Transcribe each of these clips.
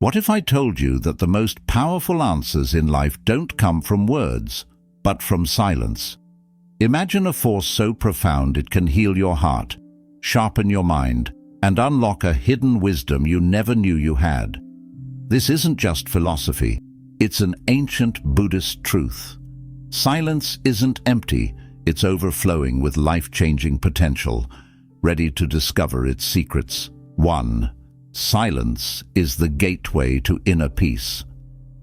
What if I told you that the most powerful answers in life don't come from words, but from silence? Imagine a force so profound it can heal your heart, sharpen your mind, and unlock a hidden wisdom you never knew you had. This isn't just philosophy, it's an ancient Buddhist truth. Silence isn't empty, it's overflowing with life-changing potential, ready to discover its secrets. 1. Silence is the gateway to inner peace.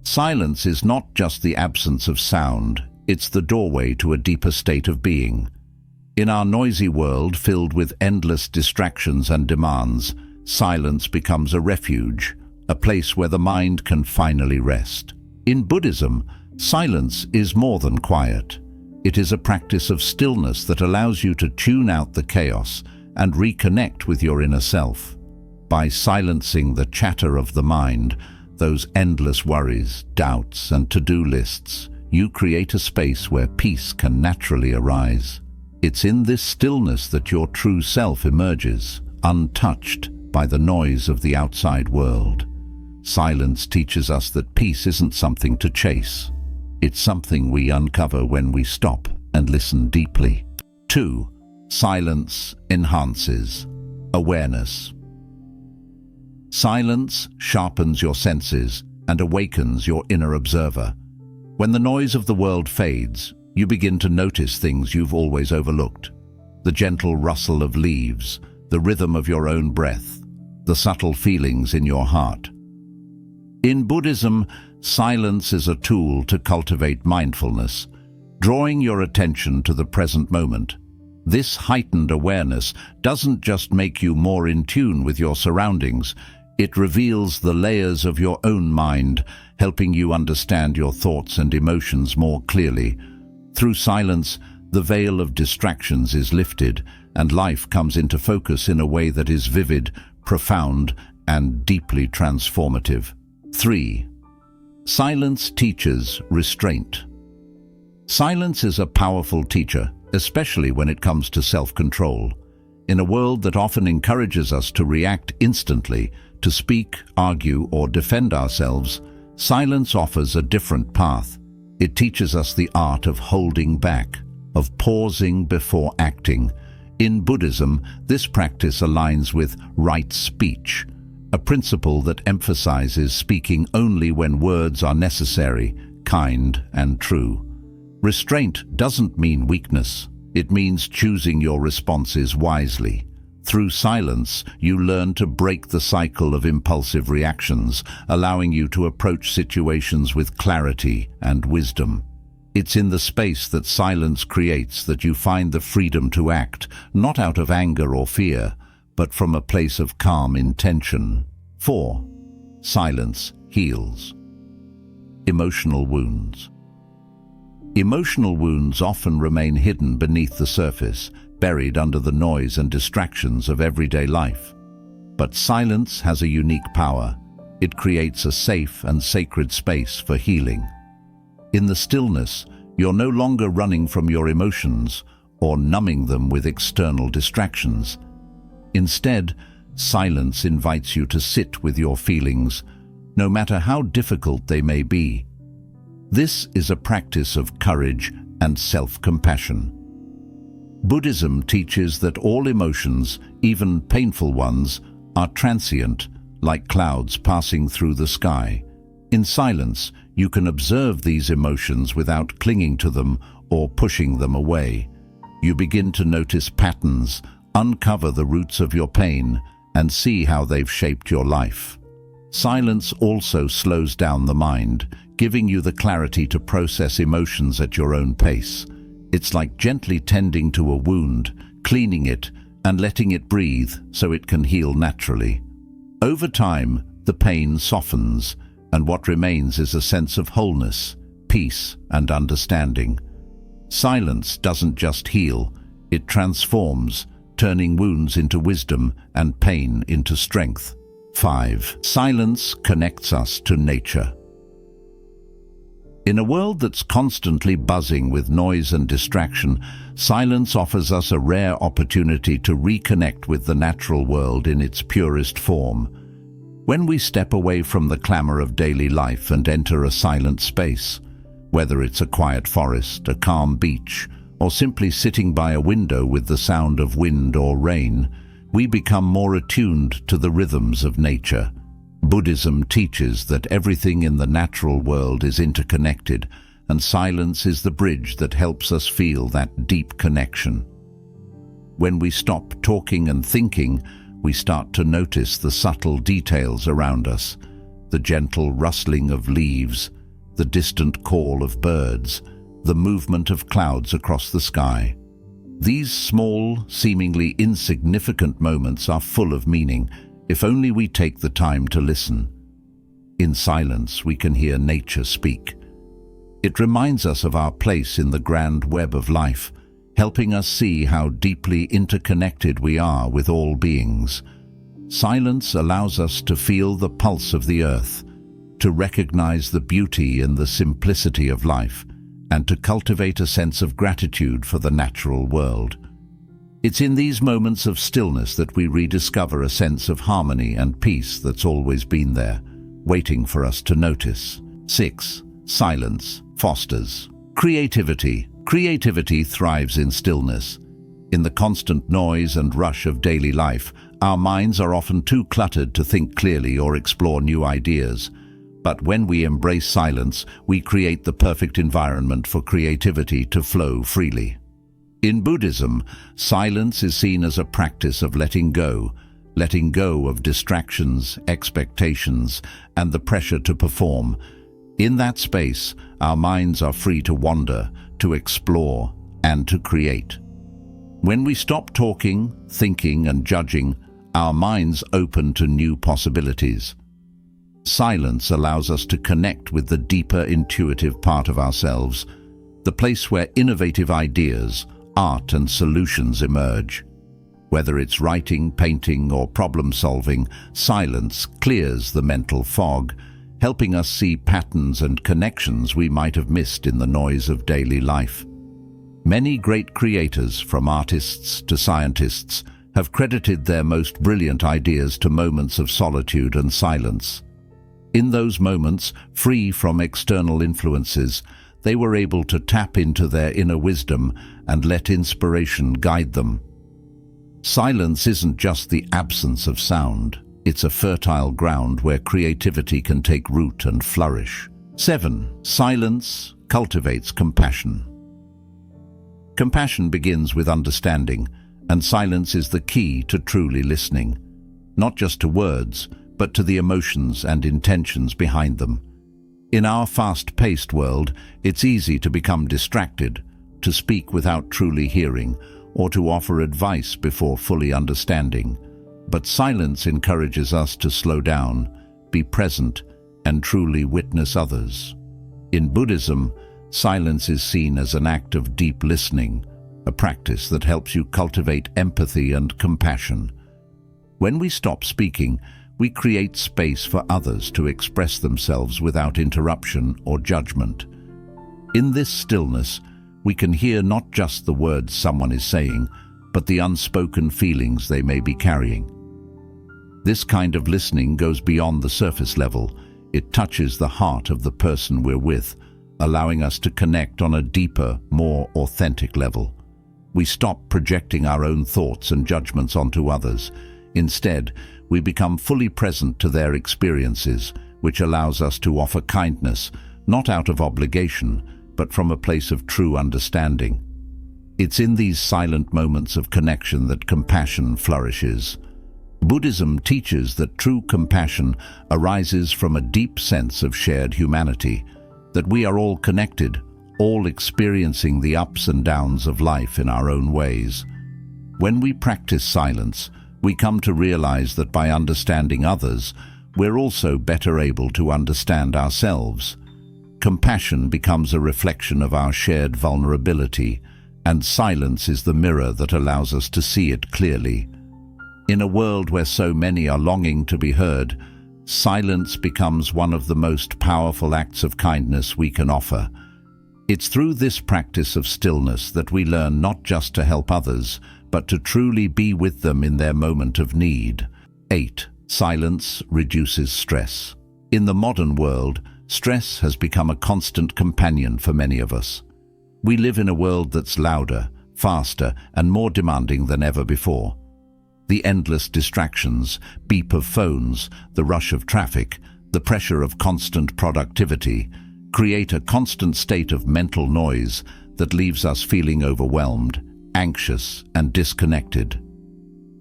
Silence is not just the absence of sound, it's the doorway to a deeper state of being. In our noisy world filled with endless distractions and demands, silence becomes a refuge, a place where the mind can finally rest. In Buddhism, silence is more than quiet. It is a practice of stillness that allows you to tune out the chaos and reconnect with your inner self. By silencing the chatter of the mind, those endless worries, doubts, and to-do lists, you create a space where peace can naturally arise. It's in this stillness that your true self emerges, untouched by the noise of the outside world. Silence teaches us that peace isn't something to chase. It's something we uncover when we stop and listen deeply. 2. Silence enhances awareness. Silence sharpens your senses and awakens your inner observer. When the noise of the world fades, you begin to notice things you've always overlooked. The gentle rustle of leaves, the rhythm of your own breath, the subtle feelings in your heart. In Buddhism, silence is a tool to cultivate mindfulness, drawing your attention to the present moment. This heightened awareness doesn't just make you more in tune with your surroundings, it reveals the layers of your own mind, helping you understand your thoughts and emotions more clearly. Through silence, the veil of distractions is lifted, and life comes into focus in a way that is vivid, profound, and deeply transformative. 3. Silence teaches restraint. Silence is a powerful teacher, especially when it comes to self-control. In a world that often encourages us to react instantly, to speak, argue, or defend ourselves, silence offers a different path. It teaches us the art of holding back, of pausing before acting. In Buddhism, this practice aligns with right speech, a principle that emphasizes speaking only when words are necessary, kind, and true. Restraint doesn't mean weakness. It means choosing your responses wisely. Through silence, you learn to break the cycle of impulsive reactions, allowing you to approach situations with clarity and wisdom. It's in the space that silence creates that you find the freedom to act, not out of anger or fear, but from a place of calm intention. 4. Silence heals emotional wounds. Emotional wounds often remain hidden beneath the surface, buried under the noise and distractions of everyday life. But silence has a unique power. It creates a safe and sacred space for healing. In the stillness, you're no longer running from your emotions or numbing them with external distractions. Instead, silence invites you to sit with your feelings, no matter how difficult they may be. This is a practice of courage and self-compassion. Buddhism teaches that all emotions, even painful ones, are transient, like clouds passing through the sky. In silence, you can observe these emotions without clinging to them or pushing them away. You begin to notice patterns, uncover the roots of your pain, and see how they've shaped your life. Silence also slows down the mind, giving you the clarity to process emotions at your own pace. It's like gently tending to a wound, cleaning it, and letting it breathe so it can heal naturally. Over time, the pain softens, and what remains is a sense of wholeness, peace, and understanding. Silence doesn't just heal, it transforms, turning wounds into wisdom and pain into strength. 5. Silence connects us to nature. In a world that's constantly buzzing with noise and distraction, silence offers us a rare opportunity to reconnect with the natural world in its purest form. When we step away from the clamor of daily life and enter a silent space, whether it's a quiet forest, a calm beach, or simply sitting by a window with the sound of wind or rain, we become more attuned to the rhythms of nature. Buddhism teaches that everything in the natural world is interconnected, and silence is the bridge that helps us feel that deep connection. When we stop talking and thinking, we start to notice the subtle details around us, the gentle rustling of leaves, the distant call of birds, the movement of clouds across the sky. These small, seemingly insignificant moments are full of meaning, if only we take the time to listen. In silence, we can hear nature speak. It reminds us of our place in the grand web of life, helping us see how deeply interconnected we are with all beings. Silence allows us to feel the pulse of the earth, to recognize the beauty in the simplicity of life, and to cultivate a sense of gratitude for the natural world. It's in these moments of stillness that we rediscover a sense of harmony and peace that's always been there, waiting for us to notice. 6. Silence fosters creativity. Creativity thrives in stillness. In the constant noise and rush of daily life, our minds are often too cluttered to think clearly or explore new ideas. But when we embrace silence, we create the perfect environment for creativity to flow freely. In Buddhism, silence is seen as a practice of letting go of distractions, expectations, and the pressure to perform. In that space, our minds are free to wander, to explore, and to create. When we stop talking, thinking, and judging, our minds open to new possibilities. Silence allows us to connect with the deeper intuitive part of ourselves, the place where innovative ideas, art, and solutions emerge. Whether it's writing, painting, or problem-solving, silence clears the mental fog, helping us see patterns and connections we might have missed in the noise of daily life. Many great creators, from artists to scientists, have credited their most brilliant ideas to moments of solitude and silence. In those moments, free from external influences, they were able to tap into their inner wisdom and let inspiration guide them. Silence isn't just the absence of sound. It's a fertile ground where creativity can take root and flourish. 7. Silence cultivates compassion. Compassion begins with understanding, and silence is the key to truly listening, not just to words, but to the emotions and intentions behind them. In our fast-paced world, it's easy to become distracted, to speak without truly hearing, or to offer advice before fully understanding. But silence encourages us to slow down, be present, and truly witness others. In Buddhism, silence is seen as an act of deep listening, a practice that helps you cultivate empathy and compassion. When we stop speaking, we create space for others to express themselves without interruption or judgment. In this stillness, we can hear not just the words someone is saying, but the unspoken feelings they may be carrying. This kind of listening goes beyond the surface level. It touches the heart of the person we're with, allowing us to connect on a deeper, more authentic level. We stop projecting our own thoughts and judgments onto others. Instead, we become fully present to their experiences, which allows us to offer kindness, not out of obligation, but from a place of true understanding. It's in these silent moments of connection that compassion flourishes. Buddhism teaches that true compassion arises from a deep sense of shared humanity, that we are all connected, all experiencing the ups and downs of life in our own ways. When we practice silence, we come to realize that by understanding others, we're also better able to understand ourselves. Compassion becomes a reflection of our shared vulnerability, and silence is the mirror that allows us to see it clearly. In a world where so many are longing to be heard, silence becomes one of the most powerful acts of kindness we can offer. It's through this practice of stillness that we learn not just to help others, but to truly be with them in their moment of need. 8. Silence reduces stress. In the modern world, stress has become a constant companion for many of us. We live in a world that's louder, faster, and more demanding than ever before. The endless distractions, beep of phones, the rush of traffic, the pressure of constant productivity, create a constant state of mental noise that leaves us feeling overwhelmed, anxious, and disconnected.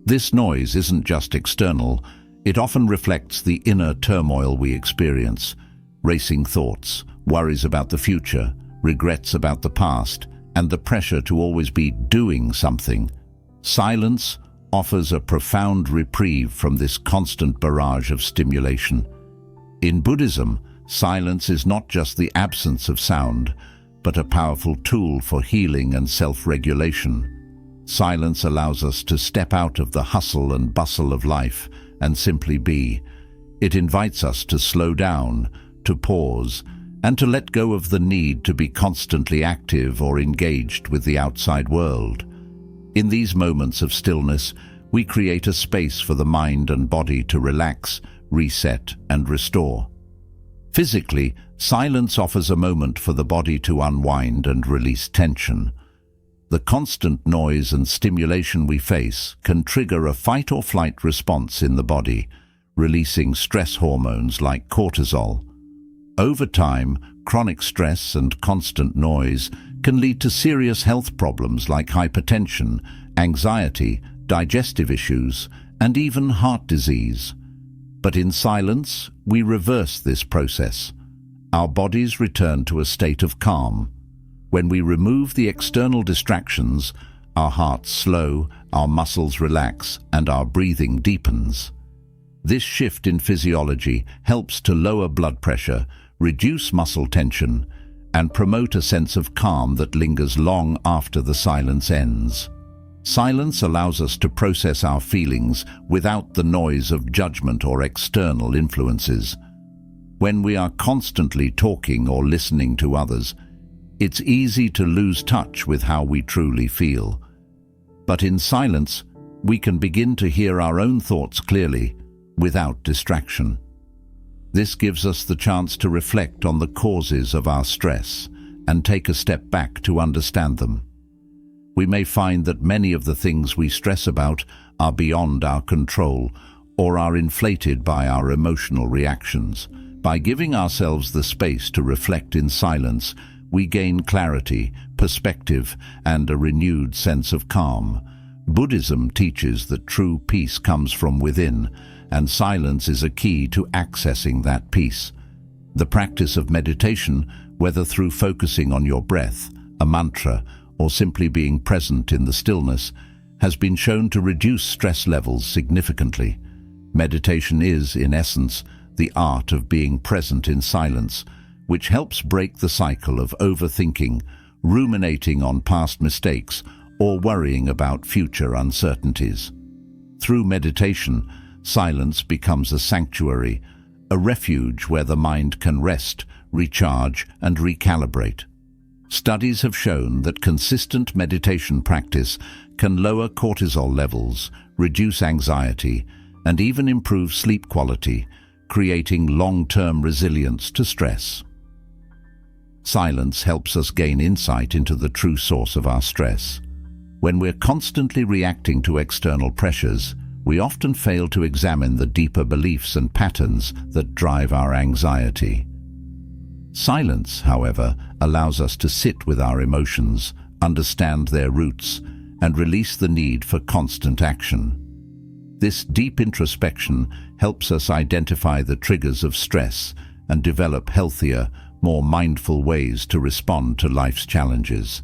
This noise isn't just external, it often reflects the inner turmoil we experience: racing thoughts, worries about the future, regrets about the past, and the pressure to always be doing something. Silence offers a profound reprieve from this constant barrage of stimulation. In Buddhism, silence is not just the absence of sound, but a powerful tool for healing and self-regulation. Silence allows us to step out of the hustle and bustle of life and simply be. It invites us to slow down, to pause, and to let go of the need to be constantly active or engaged with the outside world. In these moments of stillness, we create a space for the mind and body to relax, reset, and restore. Physically, silence offers a moment for the body to unwind and release tension. The constant noise and stimulation we face can trigger a fight-or-flight response in the body, releasing stress hormones like cortisol. Over time, chronic stress and constant noise can lead to serious health problems like hypertension, anxiety, digestive issues, and even heart disease. But in silence, we reverse this process. Our bodies return to a state of calm. When we remove the external distractions, our hearts slow, our muscles relax, and our breathing deepens. This shift in physiology helps to lower blood pressure, reduce muscle tension, and promote a sense of calm that lingers long after the silence ends. Silence allows us to process our feelings without the noise of judgment or external influences. When we are constantly talking or listening to others, it's easy to lose touch with how we truly feel. But in silence, we can begin to hear our own thoughts clearly, without distraction. This gives us the chance to reflect on the causes of our stress and take a step back to understand them. We may find that many of the things we stress about are beyond our control or are inflated by our emotional reactions. By giving ourselves the space to reflect in silence, we gain clarity, perspective, and a renewed sense of calm. Buddhism teaches that true peace comes from within, and silence is a key to accessing that peace. The practice of meditation, whether through focusing on your breath, a mantra, or simply being present in the stillness, has been shown to reduce stress levels significantly. Meditation is, in essence, the art of being present in silence, which helps break the cycle of overthinking, ruminating on past mistakes, or worrying about future uncertainties. Through meditation, silence becomes a sanctuary, a refuge where the mind can rest, recharge, and recalibrate. Studies have shown that consistent meditation practice can lower cortisol levels, reduce anxiety, and even improve sleep quality, creating long-term resilience to stress. Silence helps us gain insight into the true source of our stress. When we're constantly reacting to external pressures, we often fail to examine the deeper beliefs and patterns that drive our anxiety. Silence, however, allows us to sit with our emotions, understand their roots, and release the need for constant action. This deep introspection helps us identify the triggers of stress and develop healthier, more mindful ways to respond to life's challenges.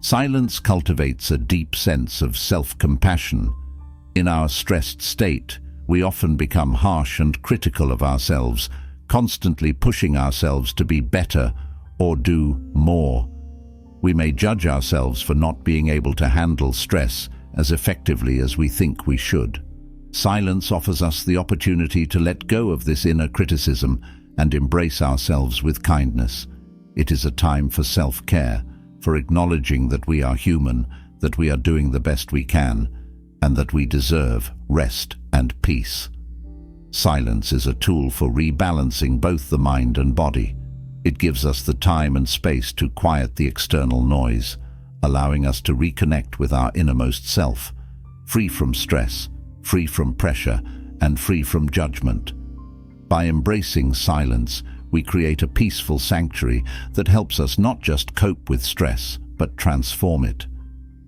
Silence cultivates a deep sense of self-compassion. In our stressed state, we often become harsh and critical of ourselves, constantly pushing ourselves to be better or do more. We may judge ourselves for not being able to handle stress as effectively as we think we should. Silence offers us the opportunity to let go of this inner criticism and embrace ourselves with kindness. It is a time for self-care, for acknowledging that we are human, that we are doing the best we can, and that we deserve rest and peace. Silence is a tool for rebalancing both the mind and body. It gives us the time and space to quiet the external noise, allowing us to reconnect with our innermost self, free from stress, free from pressure, and free from judgment. By embracing silence, we create a peaceful sanctuary that helps us not just cope with stress, but transform it.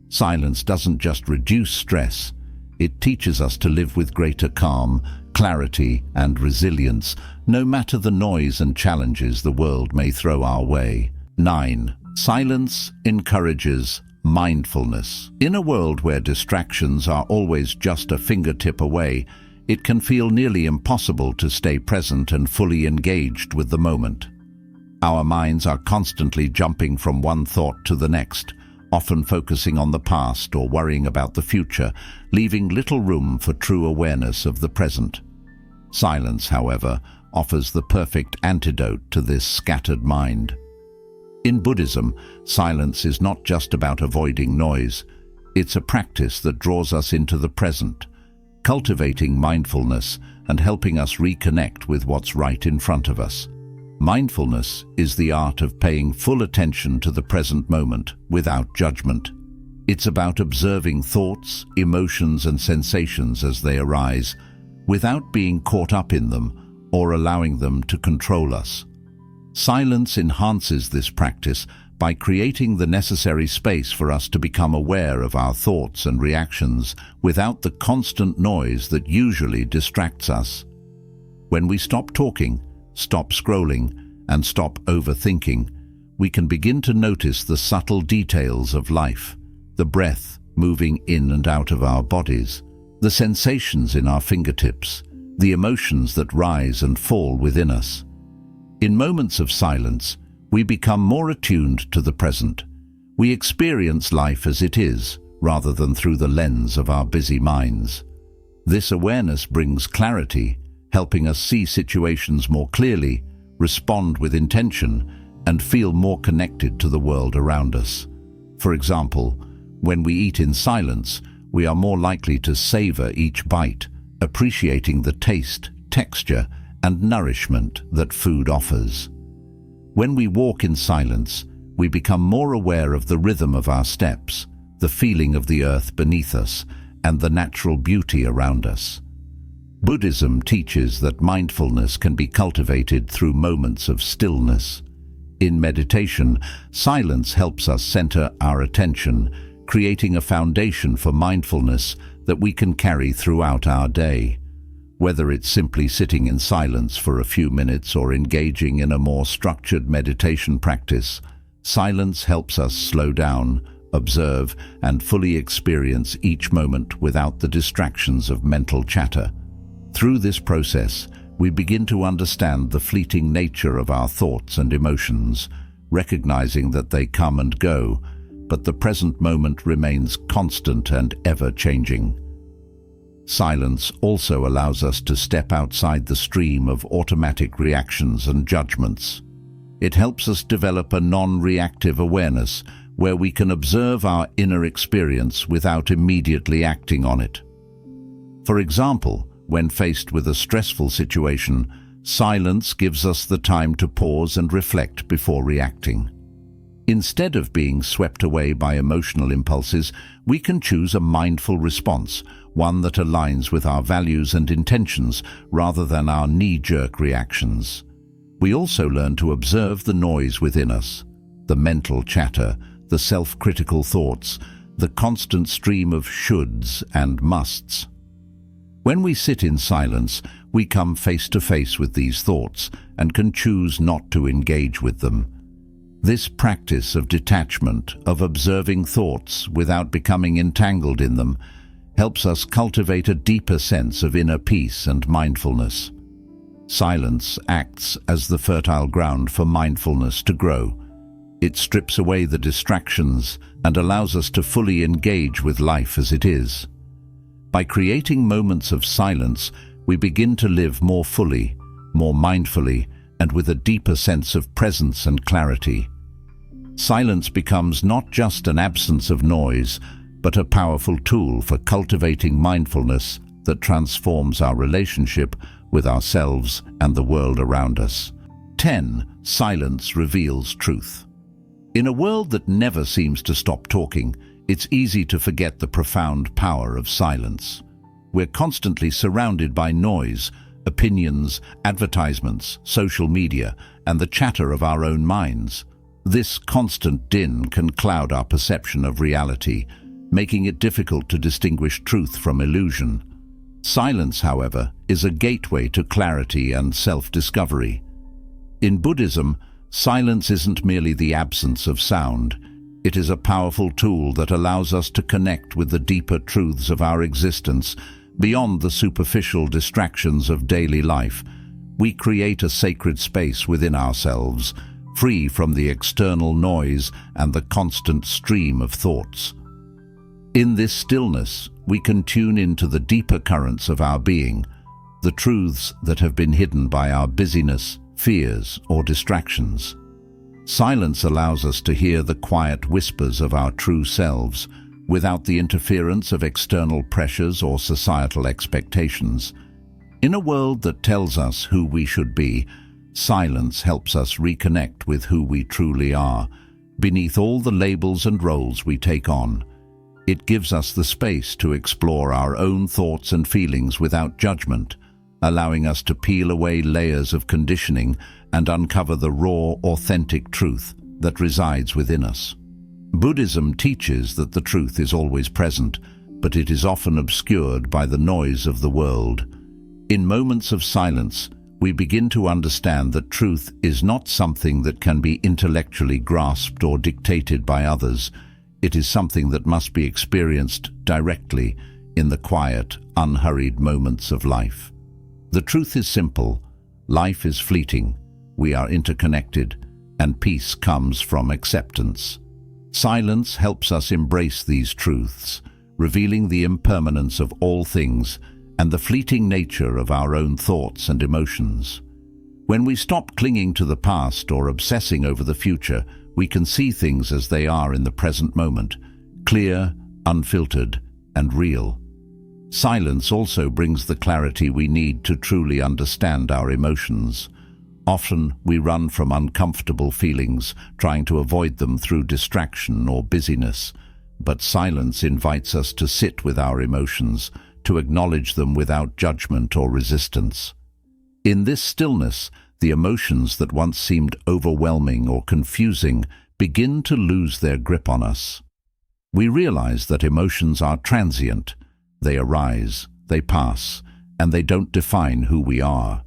Silence doesn't just reduce stress, it teaches us to live with greater calm, clarity, and resilience, no matter the noise and challenges the world may throw our way. 9. Silence encourages mindfulness. In a world where distractions are always just a fingertip away, it can feel nearly impossible to stay present and fully engaged with the moment. Our minds are constantly jumping from one thought to the next, often focusing on the past or worrying about the future, leaving little room for true awareness of the present. Silence, however, offers the perfect antidote to this scattered mind. In Buddhism, silence is not just about avoiding noise. It's a practice that draws us into the present, cultivating mindfulness and helping us reconnect with what's right in front of us. Mindfulness is the art of paying full attention to the present moment without judgment. It's about observing thoughts, emotions, and sensations as they arise, without being caught up in them or allowing them to control us. Silence enhances this practice by creating the necessary space for us to become aware of our thoughts and reactions without the constant noise that usually distracts us. When we stop talking, stop scrolling, and stop overthinking, we can begin to notice the subtle details of life, the breath moving in and out of our bodies, the sensations in our fingertips, the emotions that rise and fall within us. In moments of silence, we become more attuned to the present. We experience life as it is, rather than through the lens of our busy minds. This awareness brings clarity, helping us see situations more clearly, respond with intention, and feel more connected to the world around us. For example, when we eat in silence, we are more likely to savor each bite, appreciating the taste, texture, and nourishment that food offers. When we walk in silence, we become more aware of the rhythm of our steps, the feeling of the earth beneath us, and the natural beauty around us. Buddhism teaches that mindfulness can be cultivated through moments of stillness. In meditation, silence helps us center our attention, creating a foundation for mindfulness that we can carry throughout our day. Whether it's simply sitting in silence for a few minutes or engaging in a more structured meditation practice, silence helps us slow down, observe, and fully experience each moment without the distractions of mental chatter. Through this process, we begin to understand the fleeting nature of our thoughts and emotions, recognizing that they come and go, but the present moment remains constant and ever-changing. Silence also allows us to step outside the stream of automatic reactions and judgments. It helps us develop a non-reactive awareness where we can observe our inner experience without immediately acting on it. For example, when faced with a stressful situation, silence gives us the time to pause and reflect before reacting. Instead of being swept away by emotional impulses, we can choose a mindful response, one that aligns with our values and intentions rather than our knee-jerk reactions. We also learn to observe the noise within us, the mental chatter, the self-critical thoughts, the constant stream of shoulds and musts. When we sit in silence, we come face to face with these thoughts and can choose not to engage with them. This practice of detachment, of observing thoughts without becoming entangled in them, helps us cultivate a deeper sense of inner peace and mindfulness. Silence acts as the fertile ground for mindfulness to grow. It strips away the distractions and allows us to fully engage with life as it is. By creating moments of silence, we begin to live more fully, more mindfully, and with a deeper sense of presence and clarity. Silence becomes not just an absence of noise, but a powerful tool for cultivating mindfulness that transforms our relationship with ourselves and the world around us. 10. Silence reveals truth. In a world that never seems to stop talking, it's easy to forget the profound power of silence. We're constantly surrounded by noise, opinions, advertisements, social media, and the chatter of our own minds. This constant din can cloud our perception of reality, making it difficult to distinguish truth from illusion. Silence, however, is a gateway to clarity and self-discovery. In Buddhism, silence isn't merely the absence of sound. It is a powerful tool that allows us to connect with the deeper truths of our existence. Beyond the superficial distractions of daily life, we create a sacred space within ourselves, free from the external noise and the constant stream of thoughts. In this stillness, we can tune into the deeper currents of our being, the truths that have been hidden by our busyness, fears, or distractions. Silence allows us to hear the quiet whispers of our true selves, without the interference of external pressures or societal expectations. In a world that tells us who we should be, silence helps us reconnect with who we truly are, beneath all the labels and roles we take on. It gives us the space to explore our own thoughts and feelings without judgment, allowing us to peel away layers of conditioning and uncover the raw, authentic truth that resides within us. Buddhism teaches that the truth is always present, but it is often obscured by the noise of the world. In moments of silence, we begin to understand that truth is not something that can be intellectually grasped or dictated by others. It is something that must be experienced directly in the quiet, unhurried moments of life. The truth is simple. Life is fleeting. We are interconnected, and peace comes from acceptance. Silence helps us embrace these truths, revealing the impermanence of all things and the fleeting nature of our own thoughts and emotions. When we stop clinging to the past or obsessing over the future, we can see things as they are in the present moment, clear, unfiltered, and real. Silence also brings the clarity we need to truly understand our emotions. Often we run from uncomfortable feelings, trying to avoid them through distraction or busyness. But silence invites us to sit with our emotions, to acknowledge them without judgment or resistance. In this stillness, the emotions that once seemed overwhelming or confusing begin to lose their grip on us. We realize that emotions are transient. They arise, they pass, and they don't define who we are.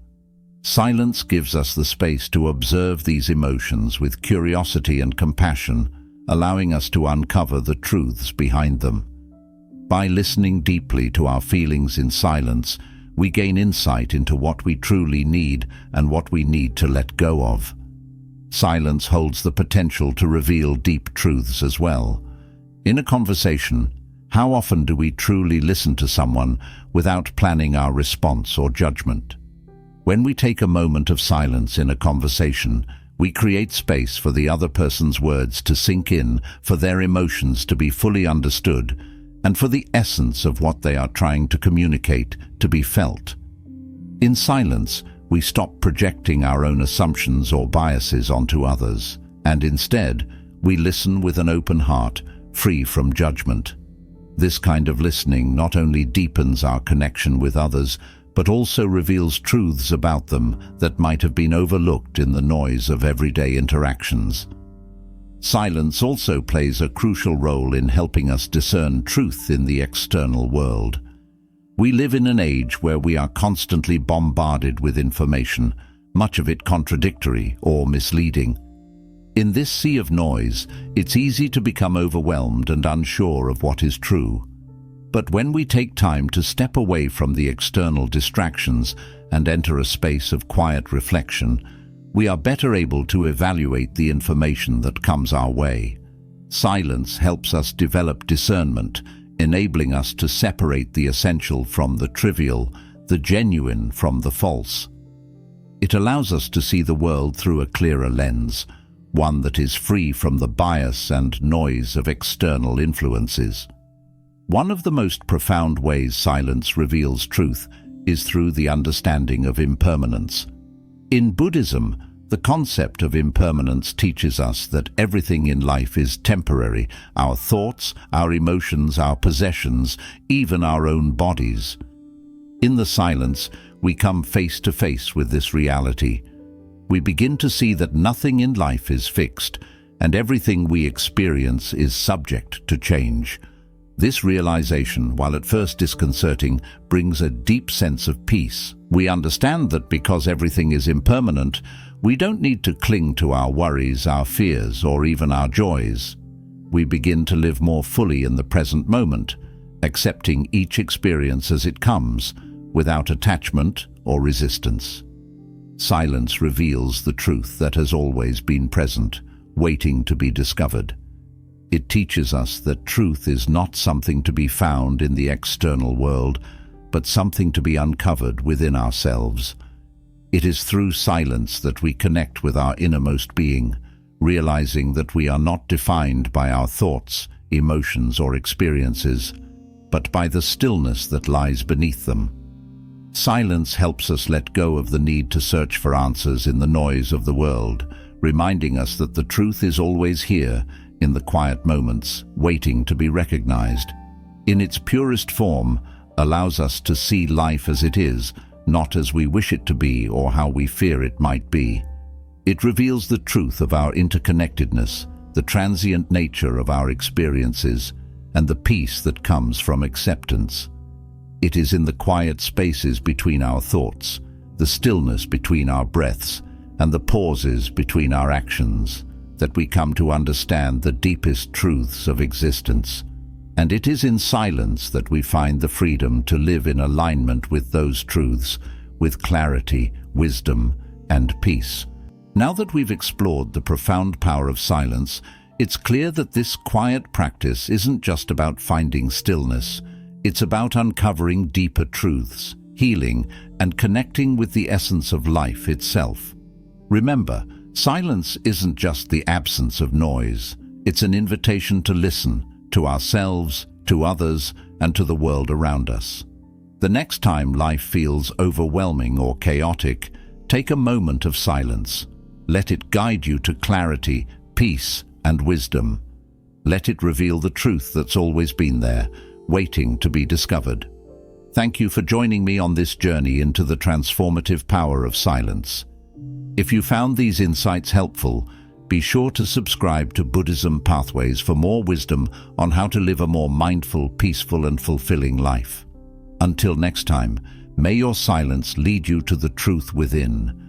Silence gives us the space to observe these emotions with curiosity and compassion, allowing us to uncover the truths behind them. By listening deeply to our feelings in silence, we gain insight into what we truly need and what we need to let go of. Silence holds the potential to reveal deep truths as well. In a conversation, how often do we truly listen to someone without planning our response or judgment? When we take a moment of silence in a conversation, we create space for the other person's words to sink in, for their emotions to be fully understood, and for the essence of what they are trying to communicate to be felt. In silence, we stop projecting our own assumptions or biases onto others, and instead, we listen with an open heart, free from judgment. This kind of listening not only deepens our connection with others, but also reveals truths about them that might have been overlooked in the noise of everyday interactions. Silence also plays a crucial role in helping us discern truth in the external world. We live in an age where we are constantly bombarded with information, much of it contradictory or misleading. In this sea of noise, it's easy to become overwhelmed and unsure of what is true. But when we take time to step away from the external distractions and enter a space of quiet reflection, we are better able to evaluate the information that comes our way. Silence helps us develop discernment, enabling us to separate the essential from the trivial, the genuine from the false. It allows us to see the world through a clearer lens, one that is free from the bias and noise of external influences. One of the most profound ways silence reveals truth is through the understanding of impermanence. In Buddhism, the concept of impermanence teaches us that everything in life is temporary: our thoughts, our emotions, our possessions, even our own bodies. In the silence, we come face to face with this reality. We begin to see that nothing in life is fixed, and everything we experience is subject to change. This realization, while at first disconcerting, brings a deep sense of peace. We understand that because everything is impermanent, we don't need to cling to our worries, our fears, or even our joys. We begin to live more fully in the present moment, accepting each experience as it comes, without attachment or resistance. Silence reveals the truth that has always been present, waiting to be discovered. It teaches us that truth is not something to be found in the external world, but something to be uncovered within ourselves. It is through silence that we connect with our innermost being, realizing that we are not defined by our thoughts, emotions, or experiences, but by the stillness that lies beneath them. Silence helps us let go of the need to search for answers in the noise of the world, reminding us that the truth is always here, in the quiet moments, waiting to be recognized. In its purest form, allows us to see life as it is, not as we wish it to be or how we fear it might be. It reveals the truth of our interconnectedness, the transient nature of our experiences, and the peace that comes from acceptance. It is in the quiet spaces between our thoughts, the stillness between our breaths, and the pauses between our actions, that we come to understand the deepest truths of existence. And it is in silence that we find the freedom to live in alignment with those truths, with clarity, wisdom, and peace. Now that we've explored the profound power of silence, it's clear that this quiet practice isn't just about finding stillness. It's about uncovering deeper truths, healing, and connecting with the essence of life itself. Remember, silence isn't just the absence of noise. It's an invitation to listen, to ourselves, to others, and to the world around us. The next time life feels overwhelming or chaotic, take a moment of silence. Let it guide you to clarity, peace, and wisdom. Let it reveal the truth that's always been there, waiting to be discovered. Thank you for joining me on this journey into the transformative power of silence. If you found these insights helpful, be sure to subscribe to Buddhism Pathways for more wisdom on how to live a more mindful, peaceful, and fulfilling life. Until next time, may your silence lead you to the truth within,